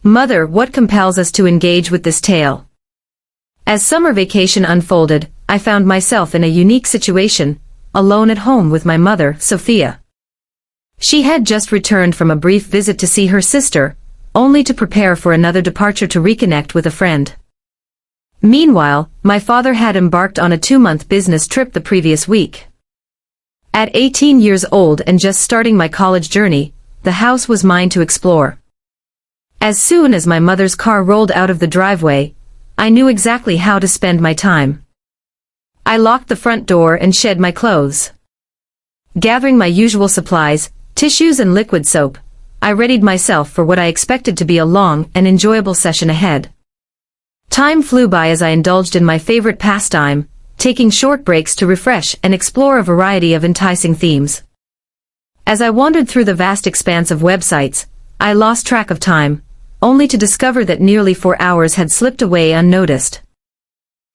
Mother, what compels us to engage with this tale? As summer vacation unfolded, I found myself in a unique situation, alone at home with my mother, Sophia. She had just returned from a brief visit to see her sister, only to prepare for another departure to reconnect with a friend. Meanwhile, my father had embarked on a 2-month business trip the previous week. At 18 years old and just starting my college journey, the house was mine to explore. As soon as my mother's car rolled out of the driveway, I knew exactly how to spend my time. I locked the front door and shed my clothes. Gathering my usual supplies, tissues and liquid soap, I readied myself for what I expected to be a long and enjoyable session ahead. Time flew by as I indulged in my favorite pastime, taking short breaks to refresh and explore a variety of enticing themes. As I wandered through the vast expanse of websites, I lost track of time, only to discover that nearly 4 hours had slipped away unnoticed.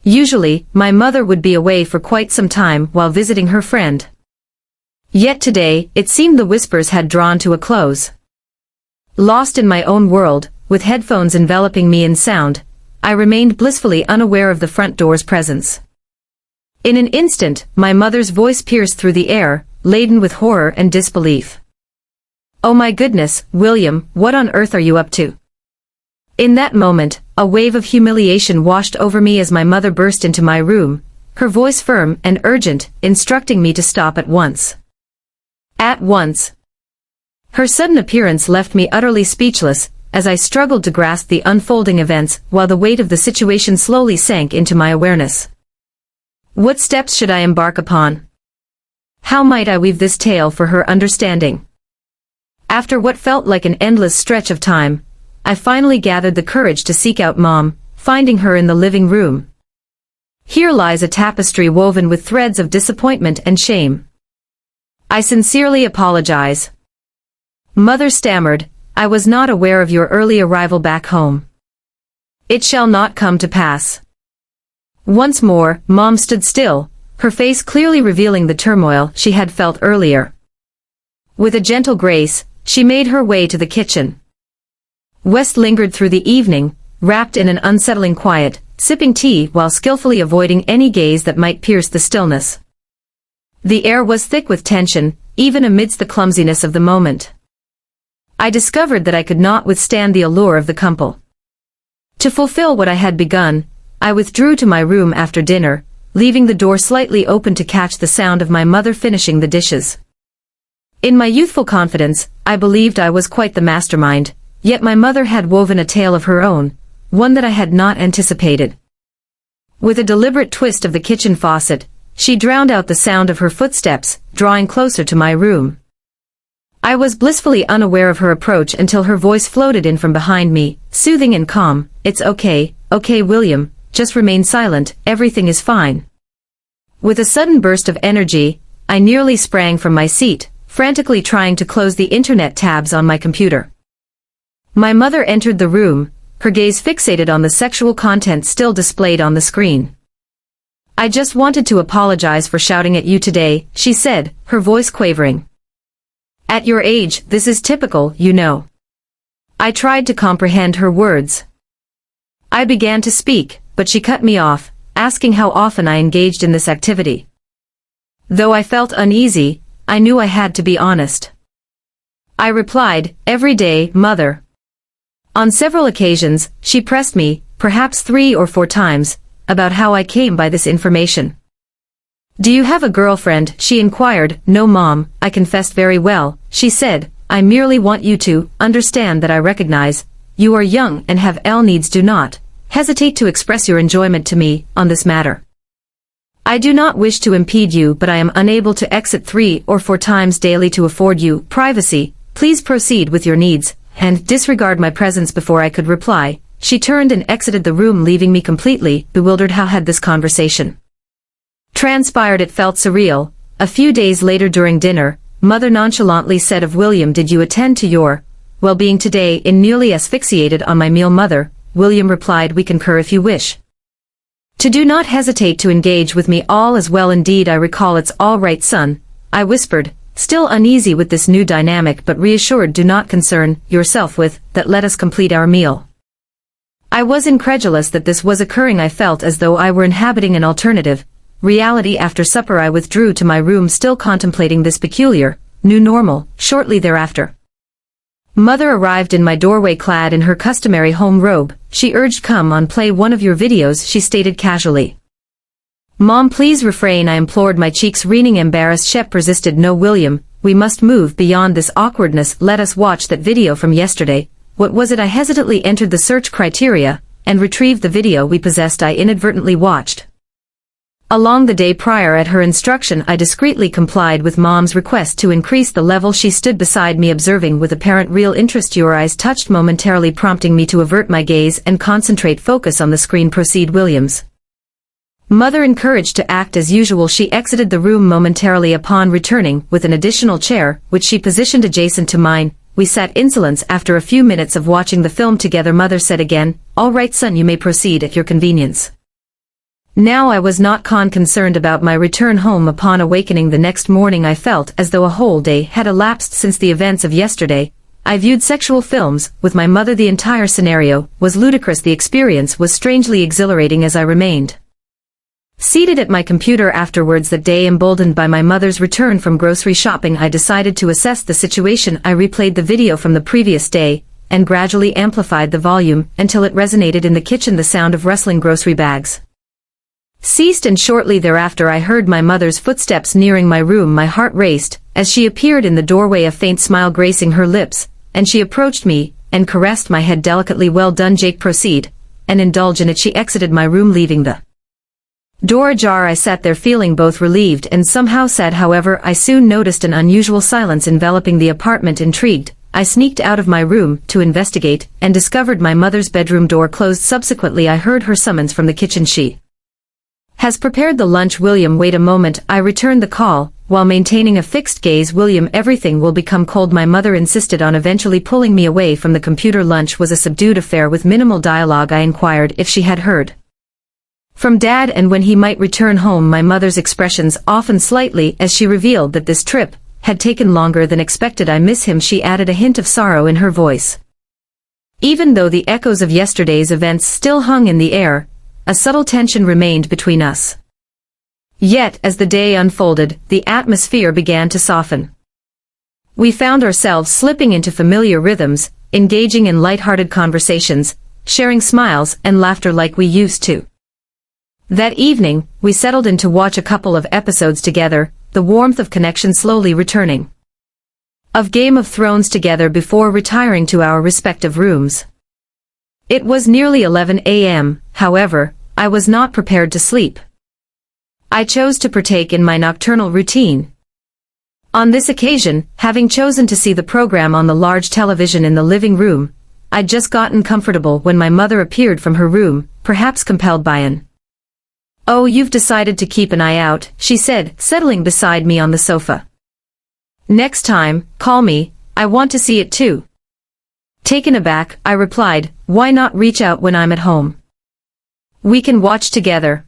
Usually, my mother would be away for quite some time while visiting her friend. Yet today, it seemed the whispers had drawn to a close. Lost in my own world, with headphones enveloping me in sound, I remained blissfully unaware of the front door's presence. In an instant, my mother's voice pierced through the air, laden with horror and disbelief. "Oh my goodness, William, what on earth are you up to?" In that moment, a wave of humiliation washed over me as my mother burst into my room, her voice firm and urgent, instructing me to stop at once. At once. Her sudden appearance left me utterly speechless, as I struggled to grasp the unfolding events while the weight of the situation slowly sank into my awareness. What steps should I embark upon? How might I weave this tale for her understanding? After what felt like an endless stretch of time, I finally gathered the courage to seek out Mom, finding her in the living room. Here lies a tapestry woven with threads of disappointment and shame. "I sincerely apologize." Mother stammered, "I was not aware of your early arrival back home. It shall not come to pass." Once more, Mom stood still, her face clearly revealing the turmoil she had felt earlier. With a gentle grace, she made her way to the kitchen. West lingered through the evening, wrapped in an unsettling quiet, sipping tea while skillfully avoiding any gaze that might pierce the stillness. The air was thick with tension, even amidst the clumsiness of the moment. I discovered that I could not withstand the allure of the couple. To fulfill what I had begun, I withdrew to my room after dinner, leaving the door slightly open to catch the sound of my mother finishing the dishes. In my youthful confidence, I believed I was quite the mastermind, yet my mother had woven a tale of her own, one that I had not anticipated. With a deliberate twist of the kitchen faucet, she drowned out the sound of her footsteps, drawing closer to my room. I was blissfully unaware of her approach until her voice floated in from behind me, soothing and calm. "It's okay, William, just remain silent, everything is fine." With a sudden burst of energy, I nearly sprang from my seat, frantically trying to close the internet tabs on my computer. My mother entered the room, her gaze fixated on the sexual content still displayed on the screen. "I just wanted to apologize for shouting at you today," she said, her voice quavering. "At your age, this is typical, you know." I tried to comprehend her words. I began to speak, but she cut me off, asking how often I engaged in this activity. Though I felt uneasy, I knew I had to be honest. I replied, "Every day, Mother." On several occasions, she pressed me, perhaps 3 or 4 times, about how I came by this information. "Do you have a girlfriend?" she inquired. "No, Mom," I confessed. "Very well," she said, "I merely want you to understand that I recognize you are young and have needs. Do not hesitate to express your enjoyment to me on this matter. I do not wish to impede you, but I am unable to exit 3 or 4 times daily to afford you privacy. Please proceed with your needs, and disregard my presence." Before I could reply, she turned and exited the room, leaving me completely bewildered. How had this conversation transpired? It felt surreal. A few days later during dinner, Mother nonchalantly said of William, "Did you attend to your well-being today?" In nearly asphyxiated on my meal, Mother, William replied, "We concur if you wish to. Do not hesitate to engage with me. All is well indeed." "I recall. It's all right, son," I whispered, still uneasy with this new dynamic but reassured. Do not concern yourself with that, let us complete our meal. I was incredulous that this was occurring. I felt as though I were inhabiting an alternative reality. After supper I withdrew to my room, still contemplating this peculiar, new normal. Shortly thereafter, Mother arrived in my doorway clad in her customary home robe. She urged, "Come on, play one of your videos," she stated casually. "Mom, please refrain," I implored, my cheeks wreathing. Embarrassed, Shep persisted. "No, William, we must move beyond this awkwardness. Let us watch that video from yesterday." What was it? I hesitantly entered the search criteria and retrieved the video we possessed. I inadvertently watched along the day prior. At her instruction, I discreetly complied with Mom's request to increase the level. She stood beside me, observing with apparent real interest. "Your eyes touched," momentarily prompting me to avert my gaze and concentrate. "Focus on the screen. Proceed." Williams' mother encouraged to act as usual. She exited the room momentarily, upon returning with an additional chair, which she positioned adjacent to mine. We sat in silence. After a few minutes of watching the film together, Mother said again, "All right, son, you may proceed at your convenience." Now I was not concerned about my return home. Upon awakening the next morning, I felt as though a whole day had elapsed since the events of yesterday. I viewed sexual films with my mother. The entire scenario was ludicrous. The experience was strangely exhilarating. As I remained seated at my computer afterwards that day, emboldened by my mother's return from grocery shopping, I decided to assess the situation. I replayed the video from the previous day and gradually amplified the volume until it resonated in the kitchen. The sound of rustling grocery bags ceased, and shortly thereafter I heard my mother's footsteps nearing my room. My heart raced as she appeared in the doorway, a faint smile gracing her lips, and she approached me and caressed my head delicately. "Well done, Jake, proceed and indulge in it." She exited my room, leaving the door ajar. I sat there feeling both relieved and somehow sad. However, I soon noticed an unusual silence enveloping the apartment. Intrigued, I sneaked out of my room to investigate and discovered my mother's bedroom door closed. Subsequently, I heard her summons from the kitchen. "She has prepared the lunch." "William, wait a moment." I returned the call, while maintaining a fixed gaze. "William, everything will become cold," my mother insisted on, eventually pulling me away from the computer. Lunch was a subdued affair with minimal dialogue. I inquired if she had heard from Dad and when he might return home. My mother's expressions softened slightly as she revealed that this trip had taken longer than expected. "I miss him," she added, a hint of sorrow in her voice. Even though the echoes of yesterday's events still hung in the air, a subtle tension remained between us. Yet, as the day unfolded, the atmosphere began to soften. We found ourselves slipping into familiar rhythms, engaging in light-hearted conversations, sharing smiles and laughter like we used to. That evening, we settled in to watch a couple of episodes together, the warmth of connection slowly returning. Of Game of Thrones together before retiring to our respective rooms. It was nearly 11 a.m., however, I was not prepared to sleep. I chose to partake in my nocturnal routine. On this occasion, having chosen to see the program on the large television in the living room, I'd just gotten comfortable when my mother appeared from her room, perhaps compelled by an "Oh, you've decided to keep an eye out," she said, settling beside me on the sofa. "Next time, call me, I want to see it too." Taken aback, I replied, "Why not reach out when I'm at home? We can watch together."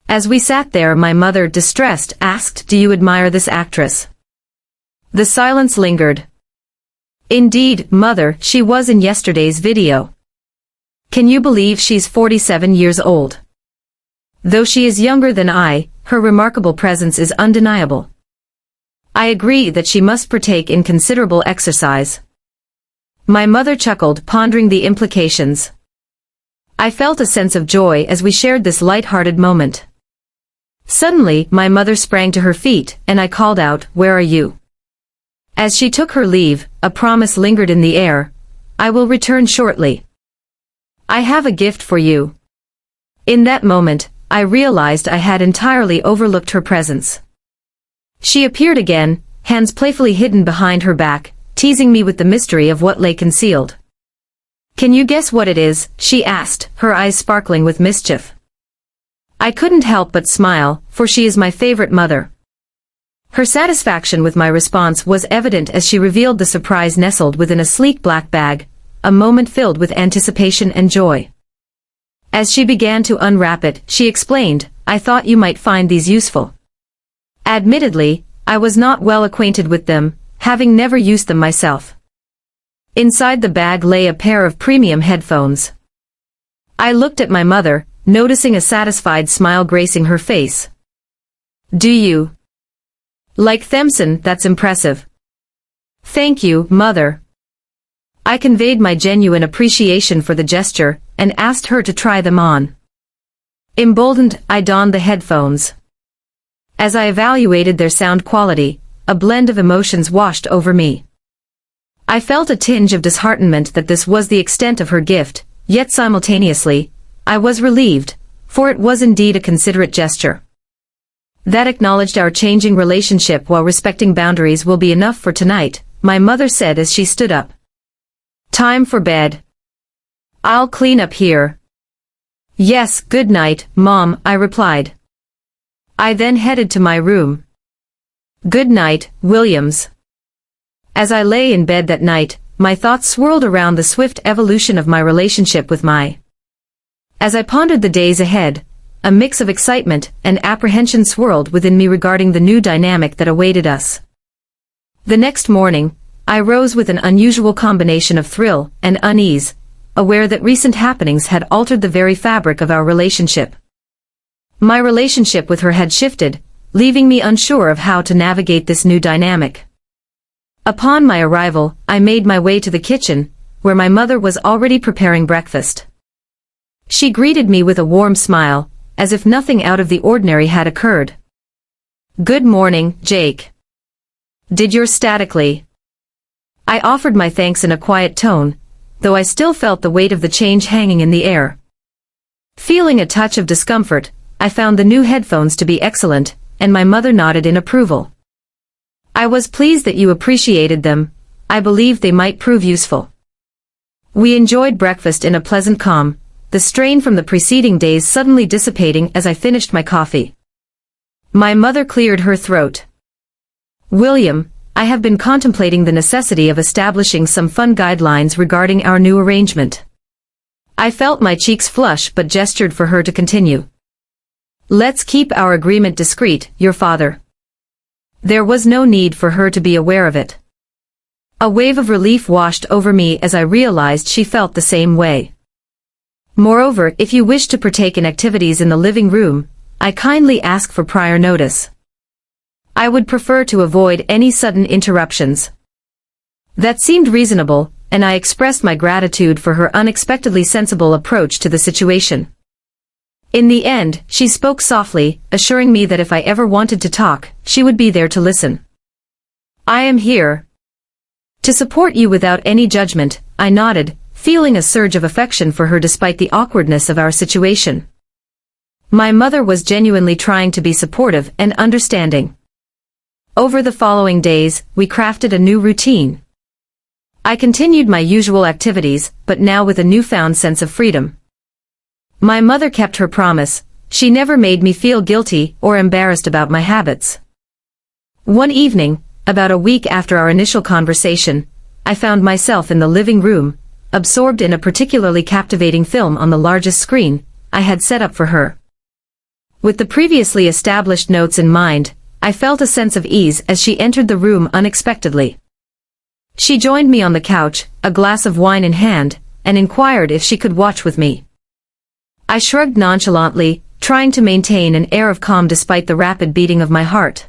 As we sat there, my mother, distressed, asked, "Do you admire this actress?" The silence lingered. "Indeed, Mother, she was in yesterday's video. Can you believe she's 47 years old? Though she is younger than I, her remarkable presence is undeniable. I agree that she must partake in considerable exercise." My mother chuckled, pondering the implications. I felt a sense of joy as we shared this light-hearted moment. Suddenly, my mother sprang to her feet, and I called out, "Where are you?" As she took her leave, a promise lingered in the air. "I will return shortly. I have a gift for you." In that moment, I realized I had entirely overlooked her presence. She appeared again, hands playfully hidden behind her back, teasing me with the mystery of what lay concealed. "Can you guess what it is?" she asked, her eyes sparkling with mischief. I couldn't help but smile, for she is my favorite mother. Her satisfaction with my response was evident as she revealed the surprise nestled within a sleek black bag, a moment filled with anticipation and joy. As she began to unwrap it, she explained, "I thought you might find these useful." Admittedly, I was not well acquainted with them, having never used them myself. Inside the bag lay a pair of premium headphones. I looked at my mother, noticing a satisfied smile gracing her face. "Do you like them? That's impressive." "Thank you, Mother." I conveyed my genuine appreciation for the gesture, and asked her to try them on. Emboldened, I donned the headphones. As I evaluated their sound quality, a blend of emotions washed over me. I felt a tinge of disheartenment that this was the extent of her gift, yet simultaneously, I was relieved, for it was indeed a considerate gesture. "That acknowledged our changing relationship while respecting boundaries will be enough for tonight," my mother said as she stood up. "Time for bed. I'll clean up here." "Yes, good night, Mom," I replied. I then headed to my room. "Good night, Williams." As I lay in bed that night, my thoughts swirled around the swift evolution of my relationship with my. As I pondered the days ahead, a mix of excitement and apprehension swirled within me regarding the new dynamic that awaited us. The next morning, I rose with an unusual combination of thrill and unease, aware that recent happenings had altered the very fabric of our relationship. My relationship with her had shifted, leaving me unsure of how to navigate this new dynamic. Upon my arrival, I made my way to the kitchen, where my mother was already preparing breakfast. She greeted me with a warm smile, as if nothing out of the ordinary had occurred. "Good morning, Jake. Did yours statically?" I offered my thanks in a quiet tone, though I still felt the weight of the change hanging in the air. Feeling a touch of discomfort, I found the new headphones to be excellent, and my mother nodded in approval. "I was pleased that you appreciated them. I believed they might prove useful." We enjoyed breakfast in a pleasant calm, the strain from the preceding days suddenly dissipating as I finished my coffee. My mother cleared her throat. "William, I have been contemplating the necessity of establishing some fun guidelines regarding our new arrangement." I felt my cheeks flush but gestured for her to continue. "Let's keep our agreement discreet, your father." There was no need for her to be aware of it. A wave of relief washed over me as I realized she felt the same way. "Moreover, if you wish to partake in activities in the living room, I kindly ask for prior notice. I would prefer to avoid any sudden interruptions." That seemed reasonable, and I expressed my gratitude for her unexpectedly sensible approach to the situation. In the end, she spoke softly, assuring me that if I ever wanted to talk, she would be there to listen. "I am here to support you without any judgment," I nodded, feeling a surge of affection for her despite the awkwardness of our situation. My mother was genuinely trying to be supportive and understanding. Over the following days, we crafted a new routine. I continued my usual activities, but now with a newfound sense of freedom. My mother kept her promise. She never made me feel guilty or embarrassed about my habits. One evening, about a week after our initial conversation, I found myself in the living room, absorbed in a particularly captivating film on the largest screen I had set up for her. With the previously established notes in mind, I felt a sense of ease as she entered the room unexpectedly. She joined me on the couch, a glass of wine in hand, and inquired if she could watch with me. I shrugged nonchalantly, trying to maintain an air of calm despite the rapid beating of my heart.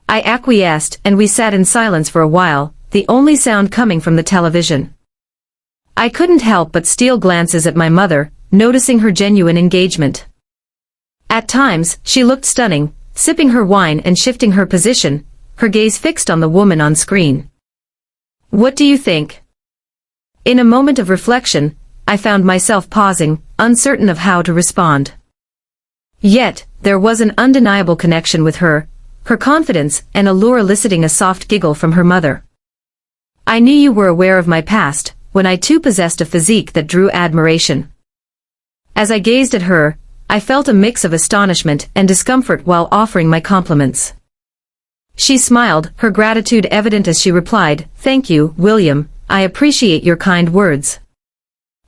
I acquiesced, and we sat in silence for a while, the only sound coming from the television. I couldn't help but steal glances at my mother, noticing her genuine engagement. At times, she looked stunning, sipping her wine and shifting her position, her gaze fixed on the woman on screen. "What do you think?" In a moment of reflection, I found myself pausing, uncertain of how to respond. Yet, there was an undeniable connection with her confidence and allure eliciting a soft giggle from her mother. "I knew you were aware of my past, when I too possessed a physique that drew admiration." As I gazed at her, I felt a mix of astonishment and discomfort while offering my compliments. She smiled, her gratitude evident as she replied, "Thank you, William, I appreciate your kind words."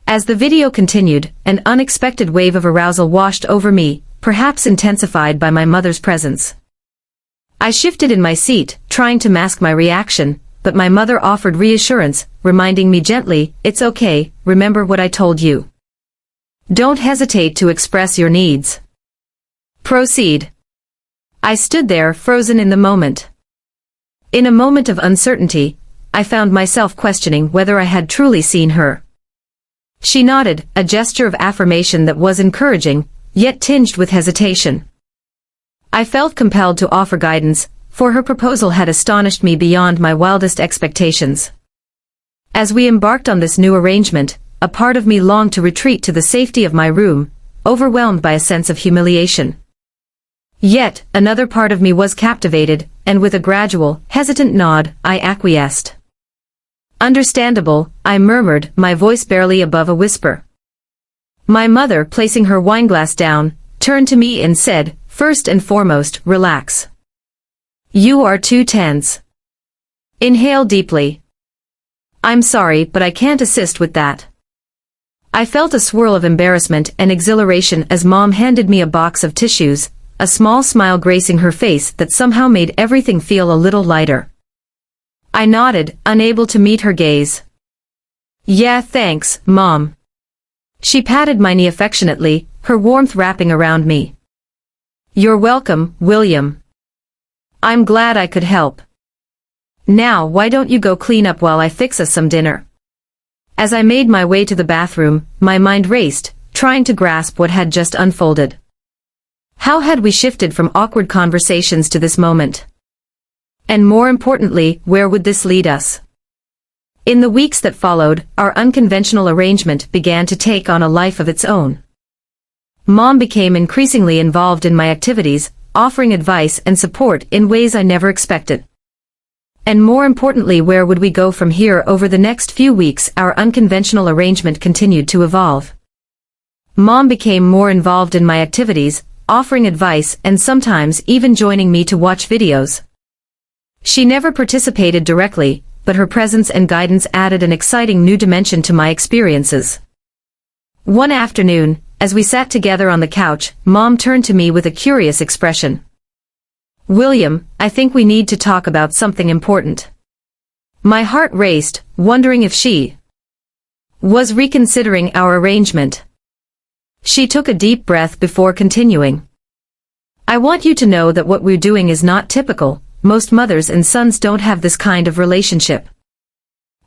As the video continued, an unexpected wave of arousal washed over me, perhaps intensified by my mother's presence. I shifted in my seat, trying to mask my reaction, but my mother offered reassurance, reminding me gently, "It's okay, remember what I told you. Don't hesitate to express your needs. Proceed." I stood there, frozen in the moment. In a moment of uncertainty, I found myself questioning whether I had truly seen her. She nodded, a gesture of affirmation that was encouraging, yet tinged with hesitation. I felt compelled to offer guidance, for her proposal had astonished me beyond my wildest expectations. As we embarked on this new arrangement, a part of me longed to retreat to the safety of my room, overwhelmed by a sense of humiliation. Yet, another part of me was captivated, and with a gradual, hesitant nod, I acquiesced. "Understandable," I murmured, my voice barely above a whisper. My mother, placing her wineglass down, turned to me and said, "First and foremost, relax. You are too tense. Inhale deeply." "I'm sorry, but I can't assist with that." I felt a swirl of embarrassment and exhilaration as Mom handed me a box of tissues, a small smile gracing her face that somehow made everything feel a little lighter. I nodded, unable to meet her gaze. "Yeah, thanks, Mom." She patted my knee affectionately, her warmth wrapping around me. "You're welcome, William. I'm glad I could help. Now why don't you go clean up while I fix us some dinner?" As I made my way to the bathroom, my mind raced, trying to grasp what had just unfolded. How had we shifted from awkward conversations to this moment? And more importantly, where would this lead us? In the weeks that followed, our unconventional arrangement began to take on a life of its own. Mom became increasingly involved in my activities, offering advice and support in ways I never expected. And more importantly, where would we go from here? Over the next few weeks, our unconventional arrangement continued to evolve. Mom became more involved in my activities, offering advice and sometimes even joining me to watch videos. She never participated directly, but her presence and guidance added an exciting new dimension to my experiences. One afternoon, as we sat together on the couch, Mom turned to me with a curious expression. "William, I think we need to talk about something important." My heart raced, wondering if she was reconsidering our arrangement. She took a deep breath before continuing. "I want you to know that what we're doing is not typical. Most mothers and sons don't have this kind of relationship."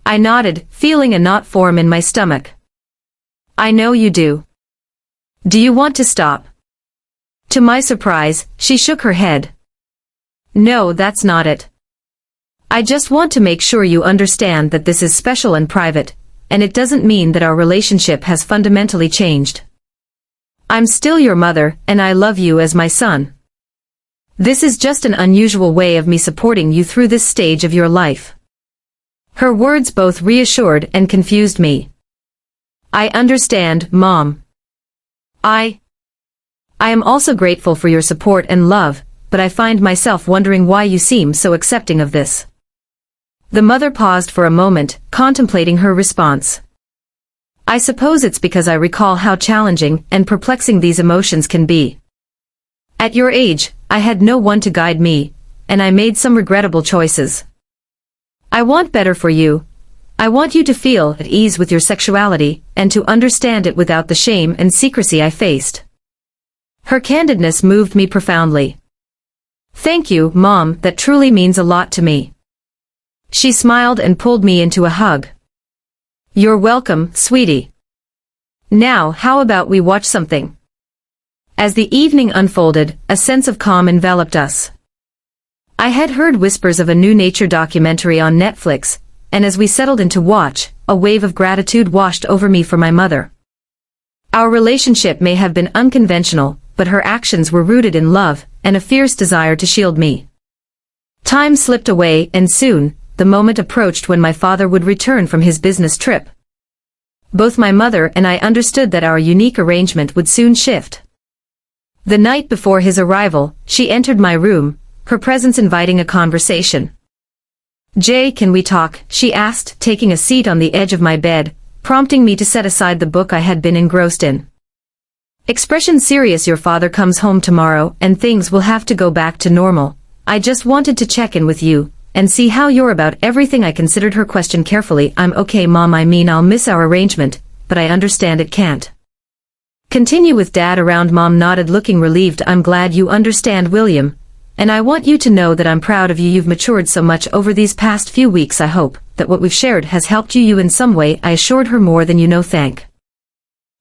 I nodded, feeling a knot form in my stomach. "I know you do. Do you want to stop?" To my surprise, she shook her head. "No, that's not it. I just want to make sure you understand that this is special and private, and it doesn't mean that our relationship has fundamentally changed. I'm still your mother, and I love you as my son. This is just an unusual way of me supporting you through this stage of your life." Her words both reassured and confused me. "I understand, Mom. I am also grateful for your support and love, but I find myself wondering why you seem so accepting of this." The mother paused for a moment, contemplating her response. "I suppose it's because I recall how challenging and perplexing these emotions can be. At your age, I had no one to guide me, and I made some regrettable choices. I want better for you. I want you to feel at ease with your sexuality, and to understand it without the shame and secrecy I faced." Her candidness moved me profoundly. "Thank you, Mom, that truly means a lot to me." She smiled and pulled me into a hug. "You're welcome, sweetie. Now how about we watch something?" As the evening unfolded, a sense of calm enveloped us. I had heard whispers of a new nature documentary on Netflix, and as we settled in to watch, a wave of gratitude washed over me for my mother. Our relationship may have been unconventional, but her actions were rooted in love, and a fierce desire to shield me. Time slipped away, and soon, the moment approached when my father would return from his business trip. Both my mother and I understood that our unique arrangement would soon shift. The night before his arrival, she entered my room, her presence inviting a conversation. "Jay, can we talk?" she asked, taking a seat on the edge of my bed, prompting me to set aside the book I had been engrossed in. "Expression serious. Your father comes home tomorrow, and things will have to go back to normal," I just wanted to check in with you, and see how you're about everything. I considered her question carefully. I'm okay, Mom. I mean, I'll miss our arrangement, but I understand it can't continue with Dad around. Mom nodded, looking relieved. I'm glad you understand, William. And I want you to know that I'm proud of you. You've matured so much over these past few weeks. I hope that what we've shared has helped you in some way. I assured her. More than you know. Thank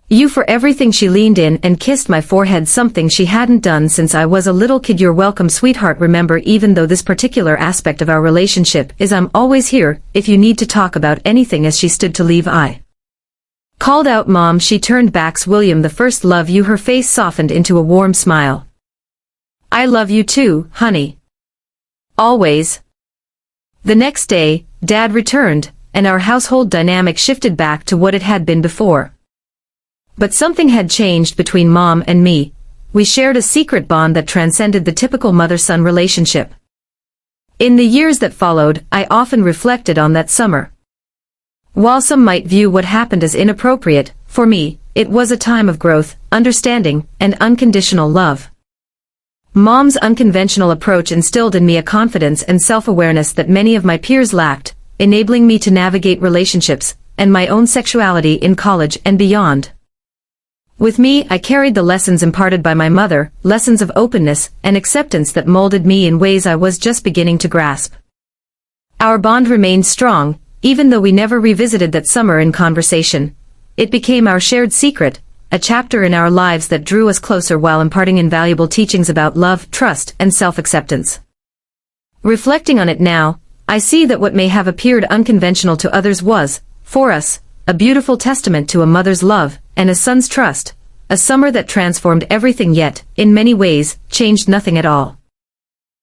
you for everything. She leaned in and kissed my forehead, something she hadn't done since I was a little kid. You're welcome, sweetheart. Remember, even though this particular aspect of our relationship is, I'm always here if you need to talk about anything. As she stood to leave, I called out, Mom. She turned back. William, the first love you. Her face softened into a warm smile. I love you too, honey. Always. The next day, Dad returned, and our household dynamic shifted back to what it had been before. But something had changed between Mom and me. We shared a secret bond that transcended the typical mother-son relationship. In the years that followed, I often reflected on that summer. While some might view what happened as inappropriate, for me, it was a time of growth, understanding, and unconditional love. Mom's unconventional approach instilled in me a confidence and self-awareness that many of my peers lacked, enabling me to navigate relationships and my own sexuality in college and beyond. With me, I carried the lessons imparted by my mother, lessons of openness and acceptance that molded me in ways I was just beginning to grasp. Our bond remained strong, even though we never revisited that summer in conversation. It became our shared secret, a chapter in our lives that drew us closer while imparting invaluable teachings about love, trust, and self-acceptance. Reflecting on it now, I see that what may have appeared unconventional to others was, for us, a beautiful testament to a mother's love and a son's trust, a summer that transformed everything yet, in many ways, changed nothing at all.